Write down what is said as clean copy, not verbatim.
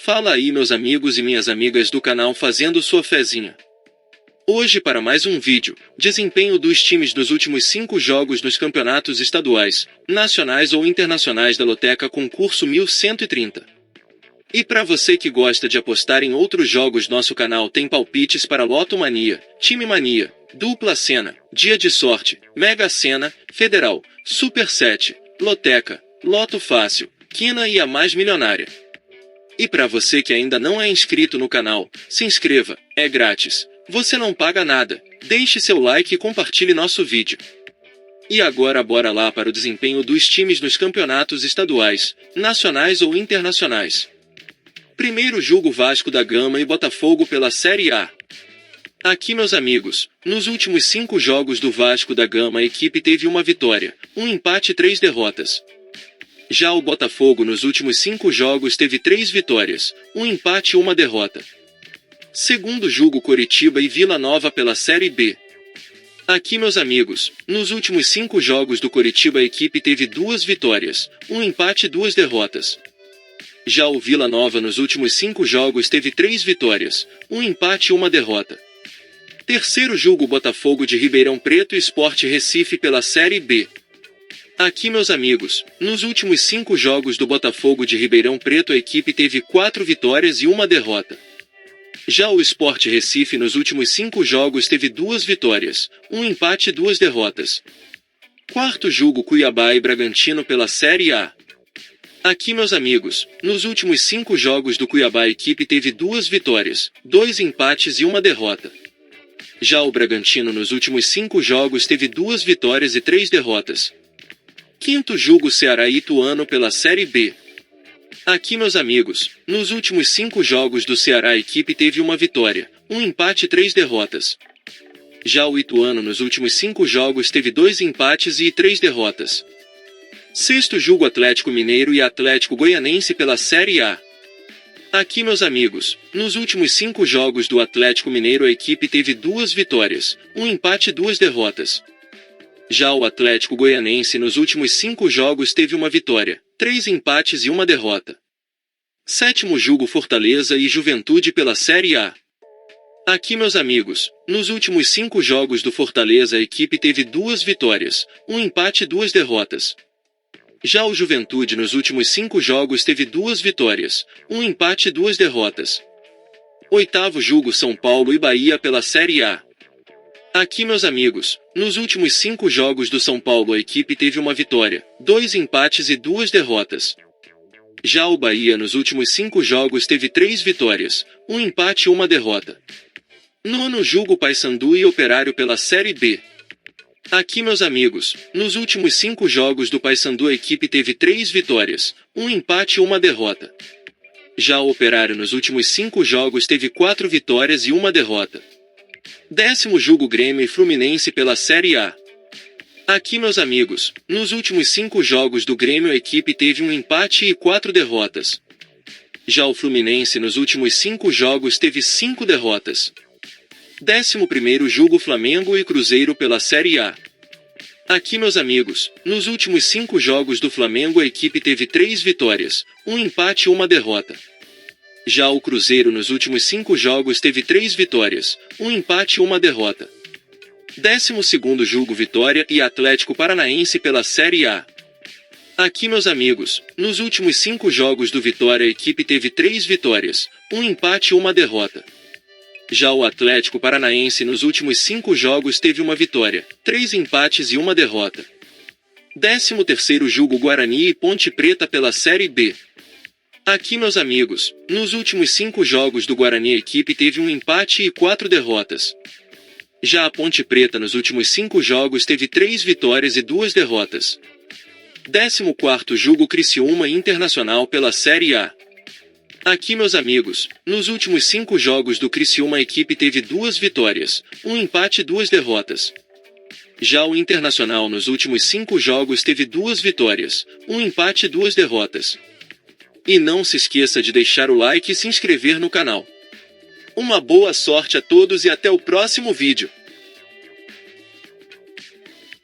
Fala aí, meus amigos e minhas amigas do canal fazendo sua fezinha. Hoje para mais um vídeo, desempenho dos times nos últimos 5 jogos nos campeonatos estaduais, nacionais ou internacionais da Loteca Concurso 1130. E para você que gosta de apostar em outros jogos, nosso canal tem palpites para Loto Mania, Time Mania, Dupla Sena, Dia de Sorte, Mega Sena, Federal, Super 7, Loteca, Loto Fácil, Quina e a Mais Milionária. E para você que ainda não é inscrito no canal, se inscreva, é grátis. Você não paga nada, deixe seu like e compartilhe nosso vídeo. E agora bora lá para o desempenho dos times nos campeonatos estaduais, nacionais ou internacionais. Primeiro jogo: Vasco da Gama e Botafogo pela Série A. Aqui, meus amigos, nos últimos 5 jogos do Vasco da Gama a equipe teve uma vitória, um empate e 3 derrotas. Já o Botafogo nos últimos 5 jogos teve 3 vitórias, um empate e uma derrota. Segundo jogo: Coritiba e Vila Nova pela Série B. Aqui, meus amigos, nos últimos 5 jogos do Coritiba a equipe teve 2 vitórias, um empate e 2 derrotas. Já o Vila Nova nos últimos 5 jogos teve 3 vitórias, um empate e uma derrota. Terceiro jogo: Botafogo de Ribeirão Preto e Sport Recife pela Série B. Aqui, meus amigos, nos últimos 5 jogos do Botafogo de Ribeirão Preto a equipe teve 4 vitórias e uma derrota. Já o Sport Recife nos últimos 5 jogos teve 2 vitórias, um empate e 2 derrotas. Quarto jogo: Cuiabá e Bragantino pela Série A. Aqui, meus amigos, nos últimos 5 jogos do Cuiabá a equipe teve 2 vitórias, 2 empates e uma derrota. Já o Bragantino nos últimos 5 jogos teve 2 vitórias e 3 derrotas. Quinto jogo: Ceará e Ituano pela Série B. Aqui, meus amigos, nos últimos 5 jogos do Ceará a equipe teve uma vitória, um empate e 3 derrotas. Já o Ituano nos últimos 5 jogos teve 2 empates e 3 derrotas. Sexto jogo: Atlético Mineiro e Atlético Goianense pela Série A. Aqui, meus amigos, nos últimos 5 jogos do Atlético Mineiro a equipe teve 2 vitórias, um empate e 2 derrotas. Já o Atlético Goianense nos últimos 5 jogos teve uma vitória, 3 empates e uma derrota. Sétimo jogo: Fortaleza e Juventude pela Série A. Aqui, meus amigos, nos últimos 5 jogos do Fortaleza a equipe teve 2 vitórias, um empate e 2 derrotas. Já o Juventude nos últimos 5 jogos teve 2 vitórias, um empate e 2 derrotas. Oitavo jogo: São Paulo e Bahia pela Série A. Aqui, meus amigos, nos últimos 5 jogos do São Paulo a equipe teve uma vitória, 2 empates e 2 derrotas. Já o Bahia nos últimos 5 jogos teve 3 vitórias, um empate e uma derrota. Nono jogo: Paysandu e Operário pela Série B. Aqui, meus amigos, nos últimos 5 jogos do Paysandu a equipe teve 3 vitórias, um empate e uma derrota. Já o Operário nos últimos 5 jogos teve 4 vitórias e uma derrota. Décimo jogo: Grêmio e Fluminense pela Série A. Aqui, meus amigos, nos últimos 5 jogos do Grêmio a equipe teve um empate e 4 derrotas. Já o Fluminense nos últimos 5 jogos teve 5 derrotas. 11º jogo: Flamengo e Cruzeiro pela Série A. Aqui, meus amigos, nos últimos 5 jogos do Flamengo a equipe teve 3 vitórias, um empate e uma derrota. Já o Cruzeiro nos últimos 5 jogos teve 3 vitórias, um empate e uma derrota. 12º jogo: Vitória e Atlético Paranaense pela Série A. Aqui, meus amigos, nos últimos 5 jogos do Vitória a equipe teve 3 vitórias, um empate e uma derrota. Já o Atlético Paranaense nos últimos 5 jogos teve uma vitória, 3 empates e uma derrota. 13º jogo: Guarani e Ponte Preta pela Série B. Aqui, meus amigos, nos últimos 5 jogos do Guarani a equipe teve um empate e 4 derrotas. Já a Ponte Preta nos últimos 5 jogos teve 3 vitórias e 2 derrotas. 14º jogo: Criciúma e Internacional pela Série A. Aqui, meus amigos, nos últimos 5 jogos do Criciúma a equipe teve 2 vitórias, um empate e 2 derrotas. Já o Internacional nos últimos 5 jogos teve 2 vitórias, um empate e 2 derrotas. E não se esqueça de deixar o like e se inscrever no canal. Uma boa sorte a todos e até o próximo vídeo.